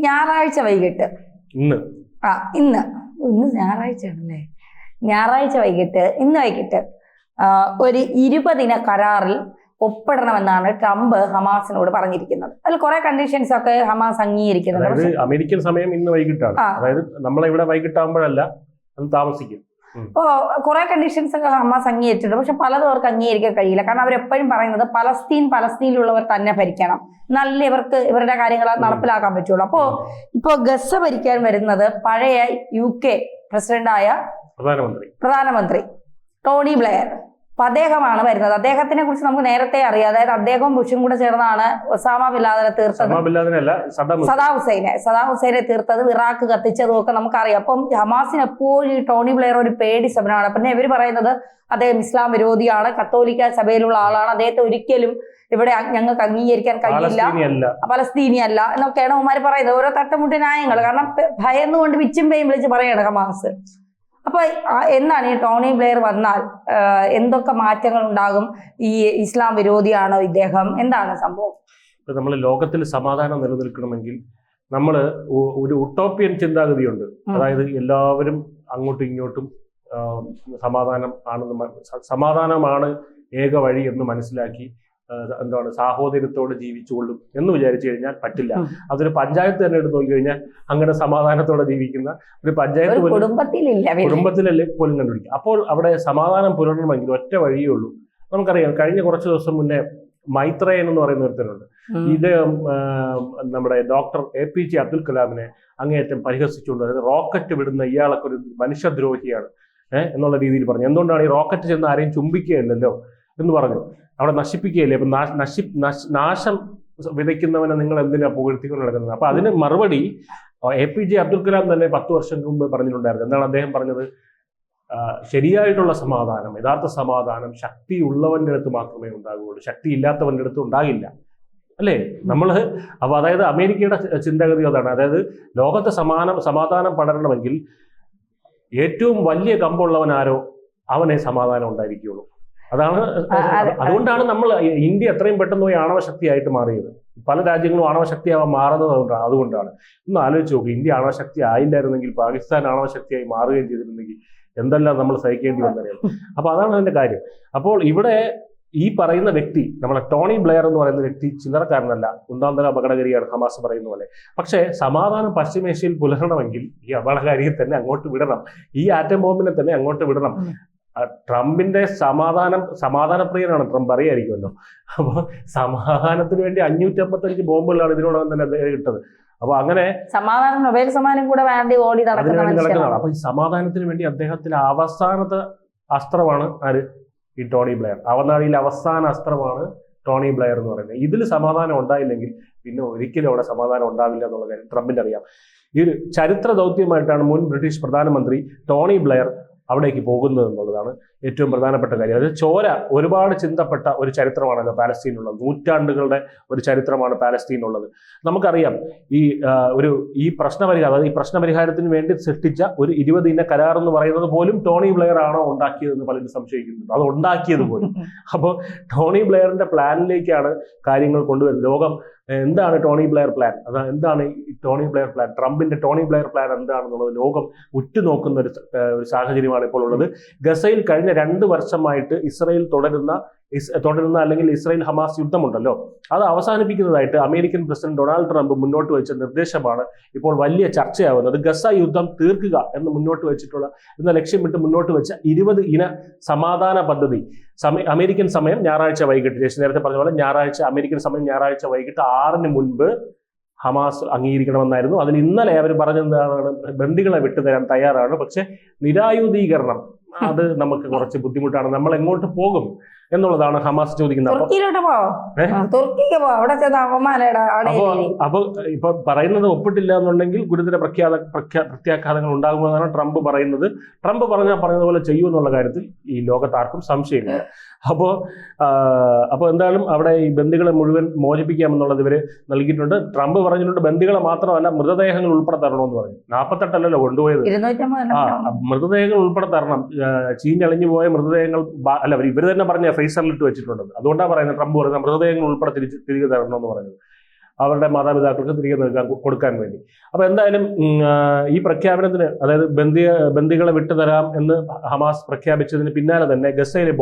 ഞായറാഴ്ച വൈകിട്ട് ഇന്ന് ഞായറാഴ്ചയാണല്ലേ, ഞായറാഴ്ച വൈകിട്ട് ഇന്ന് വൈകിട്ട് ഒരു 20 കരാറിൽ ഒപ്പിടണമെന്നാണ് ട്രംപ് ഹമാസിനോട് പറഞ്ഞിരിക്കുന്നത്. അതിൽ കുറെ കണ്ടീഷൻസ് ഒക്കെ ഹമാസ് അംഗീകരിക്കുന്നുണ്ട്. അമേരിക്കൻ സമയം ഇന്ന് വൈകിട്ടാണ്, അതായത് നമ്മളിവിടെ വൈകിട്ടാകുമ്പോഴല്ല, അത് താമസിക്കും. അപ്പോൾ കുറെ കണ്ടീഷൻസ് ഒക്കെ ഹമാസ് അംഗീകരിച്ചിട്ടുണ്ട്. പക്ഷെ പലതും അവർക്ക് അംഗീകരിക്കാൻ കഴിയില്ല. കാരണം അവരെപ്പോഴും പറയുന്നത് പലസ്തീനിലുള്ളവർ തന്നെ ഭരിക്കണം, നല്ല ഇവരുടെ കാര്യങ്ങൾ നടപ്പിലാക്കാൻ പറ്റുള്ളൂ. ഇപ്പോ ഗസ ഭരിക്കാൻ വരുന്നത് പഴയ UK പ്രസിഡന്റായ പ്രധാനമന്ത്രി ടോണി ബ്ലെയർ. അപ്പൊ അദ്ദേഹമാണ് വരുന്നത്. അദ്ദേഹത്തിനെ കുറിച്ച് നമുക്ക് നേരത്തെ അറിയാം. അതായത് അദ്ദേഹവും ബുഷും കൂടെ ചേർന്നാണ് ഒസാമ ബിൻ ലാദനെ തീർത്തത്, സദാം ഹുസൈനെ തീർത്തതും ഇറാഖ് കത്തിച്ചതും ഒക്കെ നമുക്കറിയാം. അപ്പം ഹമാസിന് എപ്പോഴും ഈ ടോണി ബ്ലെയർ ഒരു പേടി സ്വപ്നമാണ്. പിന്നെ ഇവർ പറയുന്നത് അദ്ദേഹം ഇസ്ലാം വിരോധിയാണ്, കത്തോലിക്ക സഭയിലുള്ള ആളാണ്, അദ്ദേഹത്തെ ഒരിക്കലും ഇവിടെ ഞങ്ങൾക്ക് അംഗീകരിക്കാൻ കഴിയില്ല, പലസ്തീനി അല്ല എന്നൊക്കെയാണ് അവന്മാർ പറയുന്നത്. ഓരോ തട്ടമുട്ടി ന്യായങ്ങൾ. കാരണം ഭയന്നുകൊണ്ട് വിച്ചും പേയും വിളിച്ച് പറയാണ് ഹമാസ്. അപ്പൊ എന്താണ് ഈ ടോണി ബ്ലെയർ വന്നാൽ എന്തൊക്കെ മാറ്റങ്ങൾ ഉണ്ടാകും? ഈ ഇസ്ലാം വിരോധിയാണോ ഇദ്ദേഹം? എന്താണ് സംഭവം? നമ്മൾ ലോകത്തിൽ സമാധാനം നിലനിൽക്കണമെങ്കിൽ നമ്മൾ ഒരു ഉട്ടോപ്യൻ ചിന്താഗതിയുണ്ട്. അതായത് എല്ലാവരും അങ്ങോട്ടും ഇങ്ങോട്ടും സമാധാനമാണ് ഏക വഴി എന്ന് മനസ്സിലാക്കി സാഹോദര്യത്തോടെ ജീവിച്ചുകൊള്ളും എന്ന് വിചാരിച്ചു കഴിഞ്ഞാൽ പറ്റില്ല. അതൊരു പഞ്ചായത്ത് തന്നെ എടുത്ത് നോക്കി കഴിഞ്ഞാൽ അങ്ങനെ സമാധാനത്തോടെ ജീവിക്കുന്ന ഒരു പഞ്ചായത്ത് കുടുംബത്തിലല്ലേ പോലും കണ്ടുപിടിക്കും. അപ്പോൾ അവിടെ സമാധാനം പുലരണമെങ്കിൽ ഒറ്റ വഴിയേ ഉള്ളൂ. നമുക്കറിയാം, കഴിഞ്ഞ കുറച്ച് ദിവസം മുന്നേ മൈത്രേയൻ എന്ന് പറയുന്ന ഒരുത്തരുണ്ട്. ഇത് നമ്മുടെ ഡോക്ടർ APJ അബ്ദുൽ കലാമിനെ അങ്ങേയറ്റം പരിഹസിച്ചുകൊണ്ട്, അതായത് റോക്കറ്റ് വിടുന്ന ഇയാളൊക്കെ ഒരു മനുഷ്യദ്രോഹിയാണ് എന്നുള്ള രീതിയിൽ പറഞ്ഞു. എന്തുകൊണ്ടാണ് ഈ റോക്കറ്റ് ചെന്ന് ആരെയും ചുംബിക്കുകയല്ലോ എന്ന് പറഞ്ഞു, അവിടെ നശിപ്പിക്കുകയല്ലേ, അപ്പൊ നാശം വിതയ്ക്കുന്നവനെ നിങ്ങൾ എന്തിനാ പുകഴ്ത്തിക്കൊണ്ട് നടക്കുന്നത്? അപ്പൊ അതിന് മറുപടി APJ അബ്ദുൽ കലാം തന്നെ 10 വർഷം മുമ്പ് പറഞ്ഞിട്ടുണ്ടായിരുന്നു. എന്താണ് അദ്ദേഹം പറഞ്ഞത്? ശരിയായിട്ടുള്ള സമാധാനം, യഥാർത്ഥ സമാധാനം ശക്തി ഉള്ളവന്റെ അടുത്ത് മാത്രമേ ഉണ്ടാകുകയുള്ളൂ, ശക്തി ഇല്ലാത്തവന്റെ അടുത്ത് ഉണ്ടാകില്ല, അല്ലേ? അപ്പൊ അതായത് അമേരിക്കയുടെ ചിന്താഗതി അതാണ്. അതായത് ലോകത്തെ സമാധാനം പടരണമെങ്കിൽ ഏറ്റവും വലിയ കമ്പുള്ളവൻ ആരോ അവനെ സമാധാനം ഉണ്ടായിരിക്കുകയുള്ളൂ. അതുകൊണ്ടാണ് നമ്മൾ ഇന്ത്യ എത്രയും പെട്ടെന്ന് പോയി ആണവശക്തിയായിട്ട് മാറിയത്. പല രാജ്യങ്ങളും ആണവശക്തിയാവാൻ മാറുന്നത് അതുകൊണ്ടാണ്. ഒന്ന് ആലോചിച്ച് നോക്കും, ഇന്ത്യ ആണവശക്തി ആയില്ലായിരുന്നെങ്കിൽ, പാകിസ്ഥാൻ ആണവശക്തിയായി മാറുകയും ചെയ്തിരുന്നെങ്കിൽ എന്തെല്ലാം നമ്മൾ സഹിക്കേണ്ടി വന്നറിയാം. അപ്പൊ അതാണ് അതിന്റെ കാര്യം. അപ്പോൾ ഇവിടെ ഈ പറയുന്ന വ്യക്തി, നമ്മളെ ടോണി ബ്ലെയർ എന്ന് പറയുന്ന വ്യക്തി ചില്ലറക്കാരനല്ല, ഒന്നാന്തര അപകടകാരിയാണ് ഹമാസ് പറയുന്ന പോലെ. പക്ഷേ സമാധാനം പശ്ചിമേഷ്യയിൽ പുലരണമെങ്കിൽ ഈ അപകടകാരിയെ തന്നെ അങ്ങോട്ട് വിടണം, ഈ ആറ്റം ബോംബിനെ തന്നെ അങ്ങോട്ട് വിടണം. ട്രംപിന്റെ സമാധാനപ്രിയനാണ് ട്രംപ്, അറിയായിരിക്കുമല്ലോ. അപ്പോൾ സമാധാനത്തിന് വേണ്ടി 555 ബോംബുകളാണ് ഇതിനോടകം തന്നെ അദ്ദേഹം ഇട്ടത്. അപ്പൊ അങ്ങനെ സമാധാനം നൊബേൽ സമ്മാനം കൂടെ വേണ്ടി ഓടി നടക്കുന്നതാണ്. അപ്പൊ ഈ സമാധാനത്തിന് വേണ്ടി അദ്ദേഹത്തിന്റെ അവസാനത്തെ അസ്ത്രമാണ് ആര്? ഈ ടോണി ബ്ലെയർ. അവനാഴിയിലെ അവസാന അസ്ത്രമാണ് ടോണി ബ്ലെയർ എന്ന് പറയുന്നത്. ഇതിൽ സമാധാനം ഉണ്ടായില്ലെങ്കിൽ പിന്നെ ഒരിക്കലും അവിടെ സമാധാനം ഉണ്ടാവില്ല എന്നുള്ള കാര്യം ട്രംപിന്റെ അറിയാം. ഈ ഒരു ചരിത്ര ദൗത്യമായിട്ടാണ് മുൻ ബ്രിട്ടീഷ് പ്രധാനമന്ത്രി ടോണി ബ്ലെയർ അവിടേക്ക് പോകുന്നത് എന്നുള്ളതാണ് ഏറ്റവും പ്രധാനപ്പെട്ട കാര്യം. അതായത് ചോര ഒരുപാട് ചിന്തപ്പെട്ട ഒരു ചരിത്രമാണല്ലോ പാലസ്തീനുള്ളത്. നൂറ്റാണ്ടുകളുടെ ഒരു ചരിത്രമാണ് പാലസ്തീനുള്ളത്. നമുക്കറിയാം ഈ പ്രശ്നപരിഹാരം, അതായത് ഈ പ്രശ്നപരിഹാരത്തിന് വേണ്ടി സൃഷ്ടിച്ച ഒരു 20 കരാർ എന്ന് പറയുന്നത് പോലും ടോണി ബ്ലെയർ ആണോ ഉണ്ടാക്കിയതെന്ന് പലരും സംശയിക്കുന്നുണ്ട്. അത് ഉണ്ടാക്കിയത് പോലും. അപ്പോൾ ടോണി ബ്ലെയറിന്റെ പ്ലാനിലേക്കാണ് കാര്യങ്ങൾ കൊണ്ടുവരുന്നത്. ലോകം എന്താണ് ടോണി ബ്ലെയർ പ്ലാൻ, എന്താണ് ഈ ടോണി ബ്ലെയർ പ്ലാൻ, ട്രംപിന്റെ ടോണി ബ്ലെയർ പ്ലാൻ എന്താണെന്നുള്ളത് ലോകം ഉറ്റുനോക്കുന്ന ഒരു സാഹചര്യമാണ് ഇപ്പോൾ ഉള്ളത്. ഗസയിൽ കഴിഞ്ഞ 2 വർഷമായിട്ട് ഇസ്രായേൽ തുടരുന്ന അല്ലെങ്കിൽ ഇസ്രായേൽ ഹമാസ് യുദ്ധമുണ്ടല്ലോ, അത് അവസാനിപ്പിക്കുന്നതായിട്ട് അമേരിക്കൻ പ്രസിഡന്റ് ഡൊണാൾഡ് ട്രംപ് മുന്നോട്ട് വെച്ച നിർദ്ദേശമാണ് ഇപ്പോൾ വലിയ ചർച്ചയാവുന്നത്. ഗസ യുദ്ധം തീർക്കുക എന്ന ലക്ഷ്യമിട്ട് മുന്നോട്ട് വെച്ച 20 ഇന സമാധാന പദ്ധതി അമേരിക്കൻ സമയം ഞായറാഴ്ച വൈകിട്ട്, നേരത്തെ പറഞ്ഞ പോലെ അമേരിക്കൻ സമയം ഞായറാഴ്ച വൈകിട്ട് 6-ന് മുൻപ് ഹമാസ് അംഗീകരിക്കണമെന്നായിരുന്നു. അതിന് ഇന്നലെ അവർ പറഞ്ഞെന്താണ്, ബന്ദികളെ വിട്ടുതരാൻ തയ്യാറാണ്, പക്ഷെ നിരായുധീകരണം അത് നമുക്ക് കുറച്ച് ബുദ്ധിമുട്ടാണ്, നമ്മൾ എങ്ങോട്ട് പോകും എന്നുള്ളതാണ് ഹമാസ് ചോദിക്കുന്നത്. അപ്പൊ ഇപ്പൊ പറയുന്നത് ഒപ്പിട്ടില്ല എന്നുണ്ടെങ്കിൽ ഗുരുതര പ്രത്യാഘാതങ്ങൾ ഉണ്ടാകുമെന്നാണ് ട്രംപ് പറയുന്നത്. ട്രംപ് പറഞ്ഞതുപോലെ ചെയ്യുമെന്നുള്ള കാര്യത്തിൽ ഈ ലോകത്താർക്കും സംശയമില്ല. അപ്പോൾ എന്തായാലും അവിടെ ഈ ബന്ദികളെ മുഴുവൻ മോചിപ്പിക്കാമെന്നുള്ളത് ഇവര് നൽകിയിട്ടുണ്ട്. ട്രംപ് പറഞ്ഞിട്ടുണ്ട് ബന്ദികളെ മാത്രമല്ല മൃതദേഹങ്ങൾ ഉൾപ്പെടെ തരണമെന്ന് പറഞ്ഞു. 48 കൊണ്ടുപോയത്, മൃതദേഹങ്ങൾ ഉൾപ്പെടെ തരണം. ചീഞ്ഞളിഞ്ഞു പോയ മൃതദേഹങ്ങൾ ഇവർ തന്നെ പറഞ്ഞ ഫ്രീസറിലിട്ട് വെച്ചിട്ടുണ്ട്. അതുകൊണ്ടാണ് പറയുന്നത്, ട്രംപ് പറയുന്നത് മൃതദേഹങ്ങൾ ഉൾപ്പെടെ തിരികെ തരണമെന്ന് പറയുന്നത്. അവരുടെ മാതാപിതാക്കൾക്ക് തിരികെ കൊടുക്കാൻ വേണ്ടി. അപ്പൊ എന്തായാലും ഈ പ്രഖ്യാപനത്തിന്, അതായത് ബന്ദികളെ വിട്ടുതരാം എന്ന് ഹമാസ് പ്രഖ്യാപിച്ചതിന് പിന്നാലെ തന്നെ ഗസയിലെ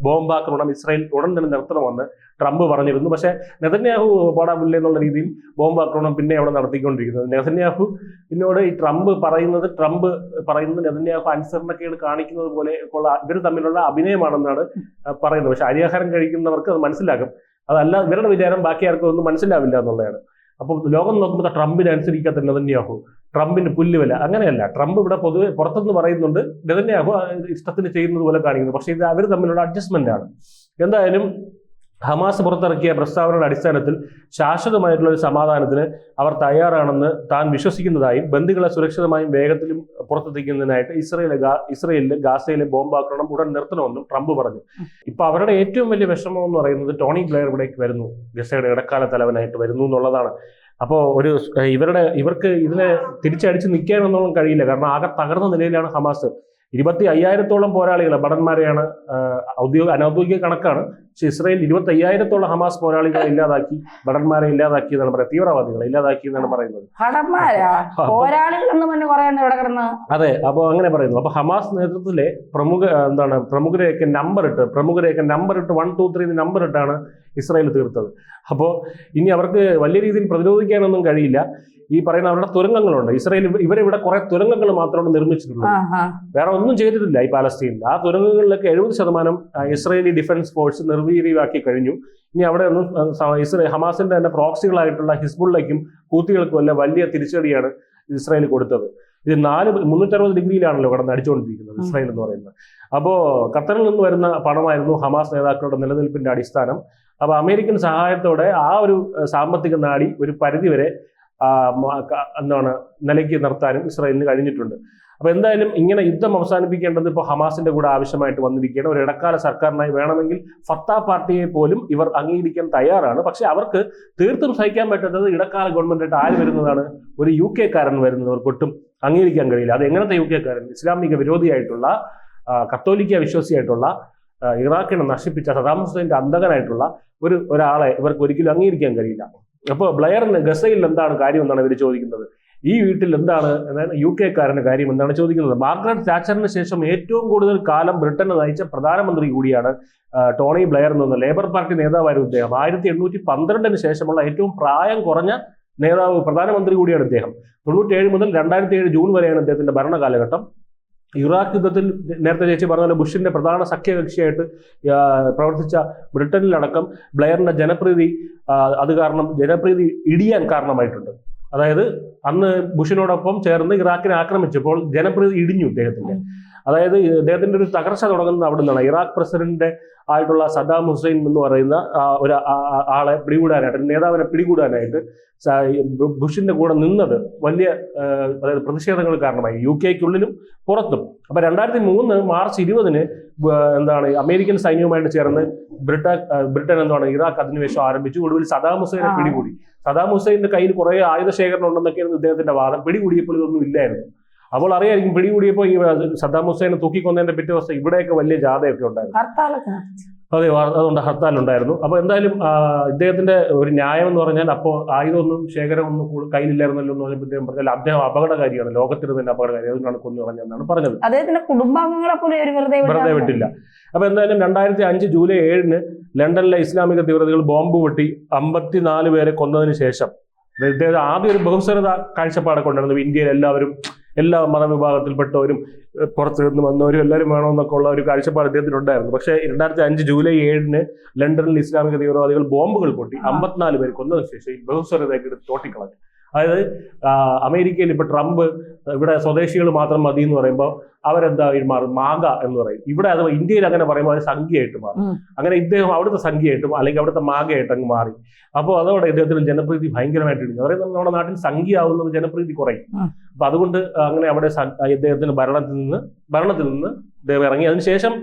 ബോംബാക്രമണം ഇസ്രായേൽ ഉടൻ തന്നെ നിർത്തണമെന്ന് ട്രംപ് പറഞ്ഞിരുന്നു. പക്ഷേ നെതന്യാഹു പാടാവില്ല എന്നുള്ള രീതിയിൽ ബോംബാക്രമണം പിന്നെ അവിടെ നടത്തിക്കൊണ്ടിരിക്കുന്നത്. നെതന്യാഹുവിനോട് ഈ ട്രംപ് പറയുന്നത് നെതന്യാഹു അനുസരണക്കേട് കാണിക്കുന്നത് പോലെ ഉള്ള ഇവർ തമ്മിലുള്ള അഭിനയമാണെന്നാണ് പറയുന്നത്. പക്ഷെ അരിയാഹാരം കഴിക്കുന്നവർക്ക് അത് മനസ്സിലാക്കും. അതല്ല, ഇവരുടെ വിചാരം ബാക്കി ആർക്കും ഒന്നും മനസ്സിലാവില്ല എന്നുള്ളതാണ്. അപ്പം ലോകം നോക്കുമ്പോൾ ട്രംപിനെ അനുസരിക്കാത്ത നെതന്യാഹു, ട്രംപിന് പുല്ലുവില. അങ്ങനെയല്ല, ട്രംപ് ഇവിടെ പൊതുവെ പുറത്തുനിന്ന് പറയുന്നുണ്ട്, നെതന്യാഹു ഇഷ്ടത്തിന് ചെയ്യുന്നത് പോലെ കാണിക്കുന്നു. പക്ഷേ ഇത് അവർ തമ്മിലുള്ള അഡ്ജസ്റ്റ്മെന്റ് ആണ്. എന്തായാലും ഹമാസ് പുറത്തിറക്കിയ പ്രസ്താവനയുടെ അടിസ്ഥാനത്തിൽ ശാശ്വതമായിട്ടുള്ള ഒരു സമാധാനത്തിന് അവർ തയ്യാറാണെന്ന് താൻ വിശ്വസിക്കുന്നതായും ബന്ദികളെ സുരക്ഷിതമായും വേഗത്തിലും പുറത്തെത്തിക്കുന്നതിനായിട്ട് ഇസ്രയേലിലെ ഗാസയിലെ ബോംബാക്രമണം ഉടൻ നിർത്തണമെന്നും ട്രംപ് പറഞ്ഞു. ഇപ്പൊ അവരുടെ ഏറ്റവും വലിയ വിഷമം എന്ന് പറയുന്നത് ടോണി ബ്ലെയർ ഇവിടേക്ക് വരുന്നു, ഗസയുടെ ഇടക്കാല തലവനായിട്ട് വരുന്നു എന്നുള്ളതാണ്. അപ്പോൾ ഇവർക്ക് ഇതിനെ തിരിച്ചടിച്ച് നിൽക്കാനൊന്നും കഴിയില്ല. കാരണം ആകെ തകർന്ന നിലയിലാണ് ഹമാസ്. 25,000-ഓളം പോരാളികളെ, ഭടന്മാരെയാണ് അനൗദ്യോഗിക കണക്കാണ്. പക്ഷെ ഇസ്രായേൽ 25,000-ഓളം ഹമാസ് പോരാളികളെ ഇല്ലാതാക്കി, ഭടന്മാരെ ഇല്ലാതാക്കി എന്നാണ് പറയുന്നത്, തീവ്രവാദികളെ ഇല്ലാതാക്കി എന്നാണ് പറയുന്നത്. അതെ, അപ്പോൾ അങ്ങനെ പറയുന്നു. അപ്പൊ ഹമാസ് നേതൃത്വത്തിലെ പ്രമുഖരെയൊക്കെ നമ്പർ ഇട്ട് 1, 2, 3 നമ്പർ ഇട്ടാണ് ഇസ്രായേൽ തീർത്തത്. അപ്പോൾ ഇനി അവർക്ക് വലിയ രീതിയിൽ പ്രതിരോധിക്കാനൊന്നും കഴിയില്ല. ഈ പറയുന്ന അവരുടെ തുരങ്കങ്ങളുണ്ട്. ഇസ്രായേൽ ഇവിടെ കുറെ തുരങ്കങ്ങൾ മാത്രമാണ് നിർമ്മിച്ചിട്ടുള്ളത്, വേറെ ഒന്നും ചെയ്തിട്ടില്ല ഈ പാലസ്തീനിൽ. ആ തുരങ്കങ്ങളിലൊക്കെ 70% ഇസ്രായേലി ഡിഫൻസ് ഫോഴ്സ് നിർവീര്യമാക്കി കഴിഞ്ഞു. ഇനി അവിടെ ഒന്നും ഹമാസിന്റെ തന്നെ പ്രോക്സികളായിട്ടുള്ള ഹിസ്ബുള്ളയ്ക്കും ഹൂത്തികൾക്കും എല്ലാം വലിയ തിരിച്ചടിയാണ് ഇസ്രായേൽ കൊടുത്തത്. ഇത് 360 ഡിഗ്രിയിലാണല്ലോ കടന്ന് അടിച്ചുകൊണ്ടിരിക്കുന്നത് ഇസ്രായേൽ എന്ന് പറയുന്നത്. അപ്പോൾ ഖത്തറിൽ നിന്ന് വരുന്ന പണമായിരുന്നു ഹമാസ് നേതാക്കളുടെ നിലനിൽപ്പിന്റെ അടിസ്ഥാനം. അപ്പൊ അമേരിക്കൻ സഹായത്തോടെ ആ ഒരു സാമ്പത്തിക നാടി ഒരു പരിധിവരെ നിലയ്ക്ക് നിർത്താനും ഇസ്രായേലിന് കഴിഞ്ഞിട്ടുണ്ട്. അപ്പൊ എന്തായാലും ഇങ്ങനെ യുദ്ധം അവസാനിപ്പിക്കേണ്ടത് ഇപ്പോൾ ഹമാസിന്റെ കൂടെ ആവശ്യമായിട്ട് വന്നിരിക്കുകയാണ്. ഒരു ഇടക്കാല സർക്കാരിനായി വേണമെങ്കിൽ ഫത്താ പാർട്ടിയെ പോലും ഇവർ അംഗീകരിക്കാൻ തയ്യാറാണ്. പക്ഷെ അവർക്ക് തീർത്തും സഹിക്കാൻ പറ്റാത്തത് ഇടക്കാല ഗവൺമെന്റായിട്ട് ആര് വരുന്നതാണ്, ഒരു UK കാരൻ വരുന്നവർക്ക് ഒട്ടും അംഗീകരിക്കാൻ കഴിയില്ല. അത് എങ്ങനത്തെ UK കാരൻ? ഇസ്ലാമിക വിരോധിയായിട്ടുള്ള, കത്തോലിക്ക വിശ്വാസിയായിട്ടുള്ള, ഇറാഖിനെ നശിപ്പിച്ച സദാം ഹുസൈന്റെ അന്തകനായിട്ടുള്ള ഒരാളെ ഇവർക്ക് ഒരിക്കലും അംഗീകരിക്കാൻ കഴിയില്ല. അപ്പോൾ ബ്ലെയറിന് ഗസയിൽ എന്താണ് കാര്യം എന്നാണ് ഇവർ ചോദിക്കുന്നത്. ഈ വീട്ടിൽ എന്താണ്, അതായത് UK കാരന്റെ കാര്യം എന്താണ് ചോദിക്കുന്നത്. മാർഗരറ്റ് താച്ചറിന് ശേഷം ഏറ്റവും കൂടുതൽ കാലം ബ്രിട്ടനെ നയിച്ച പ്രധാനമന്ത്രി കൂടിയാണ് ടോണി ബ്ലെയർ എന്ന് ലേബർ പാർട്ടി നേതാവായിരുന്നു ഇദ്ദേഹം. 1812 ശേഷമുള്ള ഏറ്റവും പ്രായം കുറഞ്ഞ നേതാവ്, പ്രധാനമന്ത്രി കൂടിയാണ് ഇദ്ദേഹം. 97 മുതൽ 2007 ജൂൺ വരെയാണ് ഇദ്ദേഹത്തിന്റെ ഭരണകാലഘട്ടം. ഇറാഖ് യുദ്ധത്തിൽ നേരത്തെ ചേച്ചി പറഞ്ഞ ബുഷിന്റെ പ്രധാന സഖ്യകക്ഷിയായിട്ട് പ്രവർത്തിച്ച ബ്രിട്ടനിലടക്കം ബ്ലെയറിന്റെ ജനപ്രീതി ഇടിയാൻ കാരണമായിട്ടുണ്ട്. അതായത് അന്ന് ബുഷിനോടൊപ്പം ചേർന്ന് ഇറാഖിനെ ആക്രമിച്ചപ്പോൾ ജനപ്രീതി ഇടിഞ്ഞു ഇദ്ദേഹത്തിന്റെ. അതായത് ഇദ്ദേഹത്തിന്റെ ഒരു തകർച്ച തുടങ്ങുന്നത് അവിടെ നിന്നാണ്. ഇറാഖ് പ്രസിഡന്റ് ആയിട്ടുള്ള സദ്ദാം ഹുസൈൻ എന്ന് പറയുന്ന ഒരു ആളെ പിടികൂടാനായിട്ട്, നേതാവിനെ പിടികൂടാനായിട്ട് ബുഷിന്റെ കൂടെ നിന്നത് വലിയ അതായത് പ്രതിഷേധങ്ങൾ കാരണമായി UK-ക്കുള്ളിലും പുറത്തും. അപ്പൊ 2003 മാർച്ച് 20 അമേരിക്കൻ സൈന്യവുമായിട്ട് ചേർന്ന് ബ്രിട്ടൻ ഇറാഖ് അധിനിവേശം ആരംഭിച്ചു. ഒടുവിൽ സദ്ദാം ഹുസൈനെ പിടികൂടി. സദ്ദാം ഹുസൈന്റെ കയ്യിൽ കുറെ ആയുധ ശേഖരണം ഉണ്ടെന്നൊക്കെയായിരുന്നു ഇദ്ദേഹത്തിന്റെ വാദം. പിടികൂടിയപ്പോൾ ഇതൊന്നും ഇല്ലായിരുന്നു. അപ്പോൾ അറിയായിരിക്കും, പിടികൂടിയപ്പോൾ ഈ സദ്ദാം ഹുസൈനെ തൂക്കിക്കൊന്നതിന്റെ പിറ്റേ ദിവസം ഇവിടെയൊക്കെ വലിയ ജാഥയൊക്കെ ഉണ്ടായിരുന്നു. അതെ, അതുകൊണ്ട് ഹർത്താൽ ഉണ്ടായിരുന്നു. അപ്പൊ എന്തായാലും ഇദ്ദേഹത്തിന്റെ ഒരു ന്യായം എന്ന് പറഞ്ഞാൽ, അപ്പോൾ ആയുധമൊന്നും ശേഖരമൊന്നും കയ്യിലില്ലായിരുന്നല്ലോ എന്ന് പറഞ്ഞാൽ പറഞ്ഞാൽ അദ്ദേഹം അപകടകാരിയാണ്, ലോകത്തിന് തന്നെ അപകടകാരി, അതുകൊണ്ടാണ് കൊന്നു കളഞ്ഞതെന്നാണ് പറഞ്ഞത്. അദ്ദേഹത്തിന്റെ കുടുംബാംഗങ്ങളെ പോലും വെറുതെ വിട്ടില്ല. അപ്പൊ എന്തായാലും 2005 ജൂലൈ 7 ലണ്ടനിലെ ഇസ്ലാമിക തീവ്രതകൾ ബോംബ് പൊട്ടി 54 പേരെ കൊന്നതിന് ശേഷം ഇദ്ദേഹം ആദ്യം ഒരു ബഹുസ്വരത കാഴ്ചപ്പാടൊക്കെ ഉണ്ടായിരുന്നു. ഇന്ത്യയിൽ എല്ലാ മതവിഭാഗത്തിൽപ്പെട്ടവരും പുറത്തു നിന്ന് വന്നവരും എല്ലാവരും വേണമെന്നൊക്കെ ഉള്ള ഒരു കാഴ്ചപ്പാട് ഇദ്ദേഹത്തിനുണ്ടായിരുന്നു. പക്ഷേ 2005 ജൂലൈ 7 ലണ്ടനിൽ ഇസ്ലാമിക തീവ്രവാദികൾ ബോംബുകൾ പൊട്ടി 54 പേര് കൊന്നതിന് ശേഷം ഈ ബഹുസ്വരതയ്ക്ക് തോട്ടിക്കളഞ്ഞു. അതായത് അമേരിക്കയിൽ ഇപ്പൊ ട്രംപ് ഇവിടെ സ്വദേശികൾ മാത്രം മതി എന്ന് പറയുമ്പോൾ അവരെന്താ മാറും, മാഗ എന്ന് പറയും. ഇവിടെ അഥവാ ഇന്ത്യയിൽ അങ്ങനെ പറയുമ്പോൾ അത് സംഖ്യയായിട്ട് മാറും. അങ്ങനെ ഇദ്ദേഹം അവിടുത്തെ സംഖ്യയായിട്ടും അല്ലെങ്കിൽ അവിടുത്തെ മാഗയായിട്ട് അങ്ങ് മാറി. അപ്പോൾ അതോടെ ഇദ്ദേഹത്തിന് ജനപ്രീതി ഭയങ്കരമായിട്ട് ഇടിഞ്ഞു. അതായത് നമ്മുടെ നാട്ടിൽ സംഖ്യ ആവുന്നത് ജനപ്രീതി കുറയും. അപ്പൊ അതുകൊണ്ട് അങ്ങനെ അവിടെ ഇദ്ദേഹത്തിന് ഭരണത്തിൽ നിന്ന് ഇദ്ദേഹം ഇറങ്ങി. അതിനുശേഷം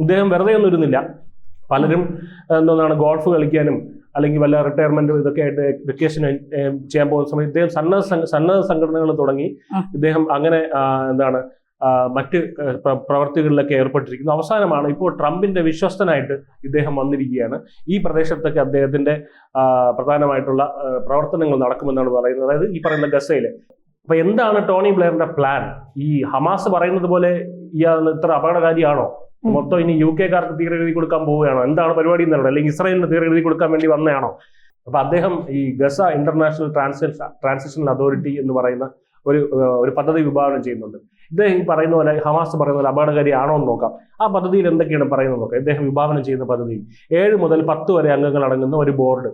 ഇദ്ദേഹം വെറുതെ ഒന്നും ഇരുന്നില്ല. പലരും ഗോൾഫ് കളിക്കാനും അല്ലെങ്കിൽ വല്ല റിട്ടയർമെന്റ് ഇതൊക്കെ ആയിട്ട് വെക്കേഷൻ ചെയ്യാൻ പോകുന്ന സമയത്ത് ഇദ്ദേഹം സന്നദ്ധ സംഘടനകൾ തുടങ്ങി. ഇദ്ദേഹം അങ്ങനെ മറ്റ് പ്രവർത്തികളിലൊക്കെ ഏർപ്പെട്ടിരിക്കുന്നു. അവസാനമാണ് ഇപ്പോൾ ട്രംപിന്റെ വിശ്വസ്തനായിട്ട് ഇദ്ദേഹം വന്നിരിക്കുകയാണ്. ഈ പ്രദേശത്തൊക്കെ അദ്ദേഹത്തിന്റെ പ്രധാനമായിട്ടുള്ള പ്രവർത്തനങ്ങൾ നടക്കുമെന്നാണ് പറയുന്നത്, അതായത് ഈ പറയുന്ന ഗസയിലെ. അപ്പൊ എന്താണ് ടോണി ബ്ലെയറിന്റെ പ്ലാൻ? ഈ ഹമാസ് പറയുന്നത് പോലെ ഇയാൾ ഇത്ര അപകടകാരിയാണോ? മൊത്തം ഇനി UK-കാർക്ക് തീരെ എഴുതി കൊടുക്കാൻ പോവുകയാണോ? എന്താണ് പരിപാടി എന്നുള്ളത്? അല്ലെങ്കിൽ ഇസ്രായേലിന് തീരെ എഴുതി കൊടുക്കാൻ വേണ്ടി വന്നതാണോ? അപ്പൊ അദ്ദേഹം ഈ ഗസ ഇന്റർനാഷണൽ ട്രാൻസിഷണൽ അതോറിറ്റി എന്ന് പറയുന്ന ഒരു പദ്ധതി വിഭാവനം ചെയ്യുന്നുണ്ട്. ഇദ്ദേഹം ഈ പറയുന്ന പോലെ, ഹമാസ് പറയുന്ന പോലെ അപകടകാരിയാണോ എന്ന് നോക്കാം. ആ പദ്ധതിയിൽ എന്തൊക്കെയാണ് പറയുന്നത് നോക്കാം. ഇദ്ദേഹം വിഭാവനം ചെയ്യുന്ന പദ്ധതിയിൽ 7 മുതൽ 10 വരെ അംഗങ്ങൾ അടങ്ങുന്ന ഒരു ബോർഡ്,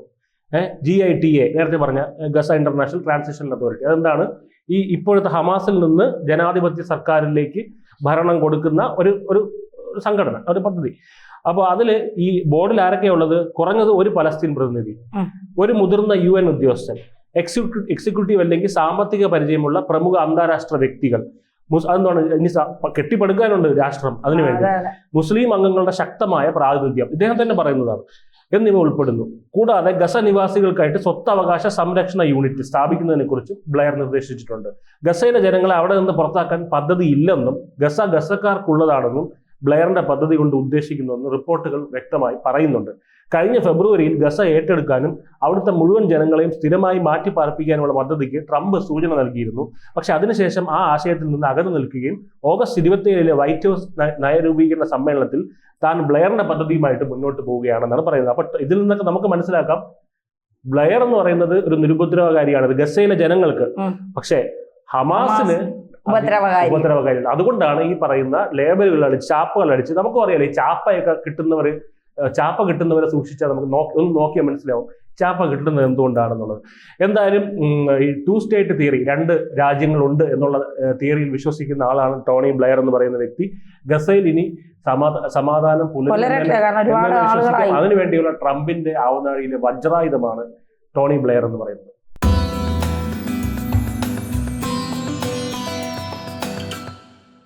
GITA, നേരത്തെ പറഞ്ഞ ഗസ ഇന്റർനാഷണൽ ട്രാൻസിഷണൽ അതോറിറ്റി. അതെന്താണ്? ഈ ഇപ്പോഴത്തെ ഹമാസിൽ നിന്ന് ജനാധിപത്യ സർക്കാരിലേക്ക് ഭരണം കൊടുക്കുന്ന ഒരു സംഘടന, ഒരു പദ്ധതി. അപ്പോൾ അതിൽ ഈ ബോർഡിൽ ആരൊക്കെയാ ഉള്ളത്? കുറഞ്ഞത് ഒരു പലസ്തീൻ പ്രതിനിധി, ഒരു മുതിർന്ന UN ഉദ്യോഗസ്ഥൻ, എക്സിക്യൂട്ടീവ് അല്ലെങ്കിൽ സാമ്പത്തിക പരിചയമുള്ള പ്രമുഖ അന്താരാഷ്ട്ര വ്യക്തികൾ. അതെന്താണ്? ഇനി കെട്ടിപ്പടുക്കാനുണ്ട് രാഷ്ട്രം, അതിനുവേണ്ടി മുസ്ലിം അംഗങ്ങളുടെ ശക്തമായ പ്രാതിനിധ്യം, ഇദ്ദേഹം തന്നെ പറയുന്നതാണ്, എന്നിവ ഉൾപ്പെടുന്നു. കൂടാതെ ഗസ നിവാസികൾക്കായിട്ട് സ്വത്തവകാശ സംരക്ഷണ യൂണിറ്റ് സ്ഥാപിക്കുന്നതിനെ കുറിച്ച് ബ്ലെയർ നിർദ്ദേശിച്ചിട്ടുണ്ട്. ഗസയിലെ ജനങ്ങളെ അവിടെ നിന്ന് പുറത്താക്കാൻ പദ്ധതി ഇല്ലെന്നും ഗസക്കാർക്കുള്ളതാണെന്നും ബ്ലെയറിന്റെ പദ്ധതി കൊണ്ട് ഉദ്ദേശിക്കുന്നുവെന്ന് റിപ്പോർട്ടുകൾ വ്യക്തമായി പറയുന്നുണ്ട്. കഴിഞ്ഞ ഫെബ്രുവരിയിൽ ഗസ ഏറ്റെടുക്കാനും അവിടുത്തെ മുഴുവൻ ജനങ്ങളെയും സ്ഥിരമായി മാറ്റിപ്പാർപ്പിക്കാനുള്ള പദ്ധതിക്ക് ട്രംപ് സൂചന നൽകിയിരുന്നു. പക്ഷെ അതിനുശേഷം ആ ആശയത്തിൽ നിന്ന് അകന്നു നിൽക്കുകയും ഓഗസ്റ്റ് 27 വൈറ്റ് ഹൗസ് നയരൂപീകരണ സമ്മേളനത്തിൽ താൻ ബ്ലെയറിന്റെ പദ്ധതിയുമായിട്ട് മുന്നോട്ട് പോവുകയാണെന്നാണ് പറയുന്നത്. അപ്പൊ ഇതിൽ നിന്നൊക്കെ നമുക്ക് മനസ്സിലാക്കാം, ബ്ലെയർ എന്ന് പറയുന്നത് ഒരു നിരുപദ്രവകാരിയാണ് ഗസയിലെ ജനങ്ങൾക്ക്, പക്ഷേ ഹമാസിന് ഉപദ്രവകാരിയാണ്. അതുകൊണ്ടാണ് ഈ പറയുന്ന ലേബലുകൾ അടിച്ച്, ചാപ്പകൾ അടിച്ച്, നമുക്കും അറിയാലോ ഈ ചാപ്പ കിട്ടുന്നവരെ സൂക്ഷിച്ചാൽ നമുക്ക് ഒന്ന് നോക്കിയാൽ മനസ്സിലാവും ചാപ്പ കിട്ടുന്നത് എന്തുകൊണ്ടാണെന്നുള്ളത്. എന്തായാലും ഈ 2 സ്റ്റേറ്റ് തിയറി, 2 രാജ്യങ്ങളുണ്ട് എന്നുള്ള തിയറിയിൽ വിശ്വസിക്കുന്ന ആളാണ് ടോണി ബ്ലെയർ എന്ന് പറയുന്ന വ്യക്തി. ഗസയിൽ ഇനി സമാധാനം അതിനുവേണ്ടിയുള്ള ട്രംപിന്റെ ആവുനാഴിയിലെ വജ്രായുധമാണ് ടോണി ബ്ലെയർ എന്ന് പറയുന്നത്.